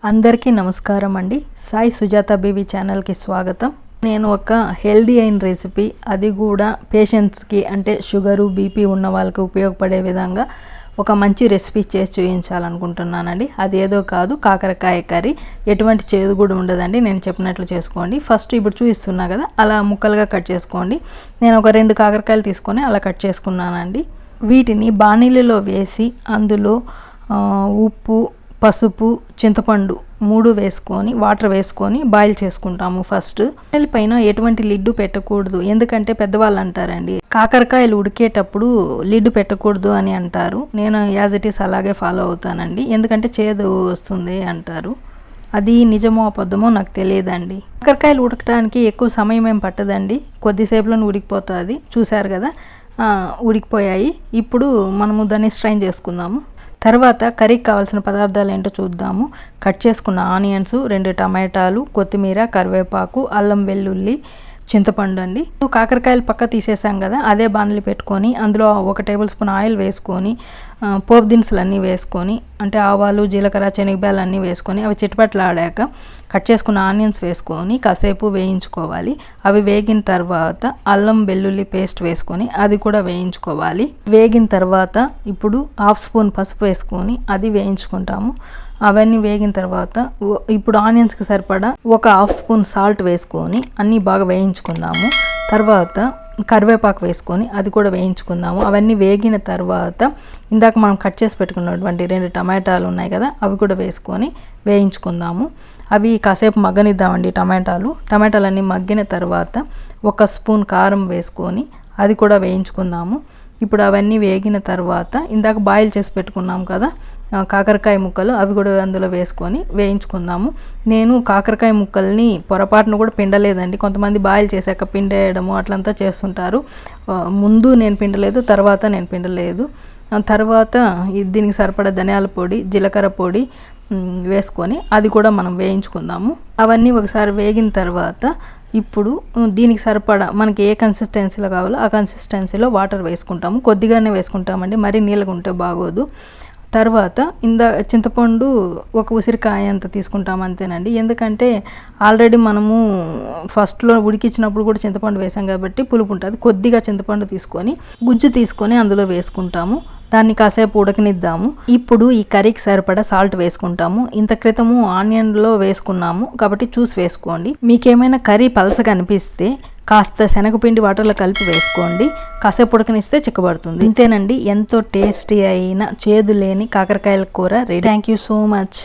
అందరికీ నమస్కారం అండి. సాయి సుజాత బేబీ ఛానల్కి స్వాగతం. నేను ఒక హెల్దీ అయిన రెసిపీ, అది కూడా పేషెంట్స్కి అంటే షుగరు బీపీ ఉన్న వాళ్ళకి ఉపయోగపడే విధంగా ఒక మంచి రెసిపీ చేసి చూపించాలనుకుంటున్నానండి. అది ఏదో కాదు, కాకరకాయ కర్రీ. ఎటువంటి చేదు కూడా ఉండదండి, నేను చెప్పినట్లు చేసుకోండి. ఫస్ట్ ఇప్పుడు చూపిస్తున్నా కదా, అలా ముక్కలుగా కట్ చేసుకోండి. నేను ఒక 2 కాకరకాయలు తీసుకొని అలా కట్ చేసుకున్నానండి. వీటిని బాణీలలో వేసి అందులో ఉప్పు, పసుపు, చింతపండు 3 వేసుకొని వాటర్ వేసుకొని బాయిల్ చేసుకుంటాము. ఫస్ట్ పైన ఎటువంటి లిడ్డు పెట్టకూడదు, ఎందుకంటే పెద్దవాళ్ళు అంటారండి కాకరకాయలు ఉడికేటప్పుడు లిడ్డు పెట్టకూడదు అని అంటారు. నేను యాజ్ ఇట్ ఈస్ అలాగే ఫాలో అవుతానండి, ఎందుకంటే చేదు వస్తుంది అంటారు. అది నిజమో అబద్ధమో నాకు తెలియదండి. కాకరకాయలు ఉడకడానికి ఎక్కువ సమయం ఏం పట్టదండి, కొద్దిసేపులో ఉడికిపోతుంది. చూసారు కదా, ఉడికిపోయాయి. ఇప్పుడు మనము దాన్ని స్ట్రైన్ చేసుకుందాము. తర్వాత కర్రీకి కావాల్సిన పదార్థాలు ఏంటో చూద్దాము. కట్ చేసుకున్న ఆనియన్స్, 2 టమాటాలు, కొత్తిమీర, కరివేపాకు, అల్లం వెల్లుల్లి, చింతపండు అండి. కాకరకాయలు పక్క తీసేసాం కదా, అదే బాణలి పెట్టుకొని అందులో 1 టేబుల్ స్పూన్ ఆయిల్ వేసుకొని పోపు దినుసులు అన్నీ వేసుకొని, అంటే ఆవాలు, జీలకర్ర, శనగబాయలు అన్నీ వేసుకొని అవి చిటపట్లాడాక కట్ చేసుకున్న ఆనియన్స్ వేసుకొని కాసేపు వేయించుకోవాలి. అవి వేగిన తర్వాత అల్లం వెల్లుల్లి పేస్ట్ వేసుకొని అది కూడా వేయించుకోవాలి. వేగిన తర్వాత ఇప్పుడు 1/2 స్పూన్ పసుపు వేసుకొని అది వేయించుకుంటాము. అవన్నీ వేగిన తర్వాత ఇప్పుడు ఆనియన్స్కి సరిపడా 1/2 స్పూన్ సాల్ట్ వేసుకొని అన్నీ బాగా వేయించుకుందాము. తర్వాత కరివేపాకు వేసుకొని అది కూడా వేయించుకుందాము. అవన్నీ వేగిన తర్వాత ఇందాక మనం కట్ చేసి పెట్టుకున్నటువంటి 2 టమాటాలు ఉన్నాయి కదా, అవి కూడా వేసుకొని వేయించుకుందాము. అవి కాసేపు మగ్గనిద్దామండి. టమాటాలు అన్నీ మగ్గిన తర్వాత 1 స్పూన్ కారం వేసుకొని అది కూడా వేయించుకుందాము. ఇప్పుడు అవన్నీ వేగిన తర్వాత ఇందాక బాయిల్ చేసి పెట్టుకున్నాం కదా కాకరకాయ ముక్కలు, అవి కూడా అందులో వేసుకొని వేయించుకుందాము. నేను కాకరకాయ ముక్కల్ని పొరపాటును కూడా పిండలేదండి. కొంతమంది బాయిల్ చేశాక పిండేయడము అట్లంతా చేస్తుంటారు. ముందు నేను పిండలేదు, తర్వాత నేను పిండలేదు. తర్వాత దీనికి సరిపడా ధనియాల పొడి, జీలకర్ర పొడి వేసుకొని అది కూడా మనం వేయించుకుందాము. అవన్నీ ఒకసారి వేగిన తర్వాత ఇప్పుడు దీనికి సరిపడా మనకి ఏ కన్సిస్టెన్సీలో కావాలో ఆ కన్సిస్టెన్సీలో వాటర్ వేసుకుంటాము. కొద్దిగానే వేసుకుంటామండి, మరీ నీళ్ళగా ఉంటే బాగోదు. తర్వాత చింతపండు 1 ఉసిరికాయ అంత తీసుకుంటాం అంతేనండి, ఎందుకంటే ఆల్రెడీ మనము ఫస్ట్లో ఉడికించినప్పుడు కూడా చింతపండు వేసాం కాబట్టి పులుపు ఉంటుంది. కొద్దిగా చింతపండు తీసుకొని గుజ్జు తీసుకొని అందులో వేసుకుంటాము. దాన్ని కాసేపు ఉడకనిద్దాము. ఇప్పుడు ఈ కర్రీకి సరిపడా సాల్ట్ వేసుకుంటాము. ఇంత క్రితము ఆనియన్లో వేసుకున్నాము కాబట్టి చూసి వేసుకోండి. మీకేమైనా కర్రీ పలసగా అనిపిస్తే కాస్త శనగపిండి వాటర్లో కలిపి వేసుకోండి. కాసేపు ఉడకనిస్తే చిక్కబడుతుంది. ఇంతేనండి, ఎంతో టేస్టీ అయిన చేదు లేని కాకరకాయల కూర ready. Thank you so much.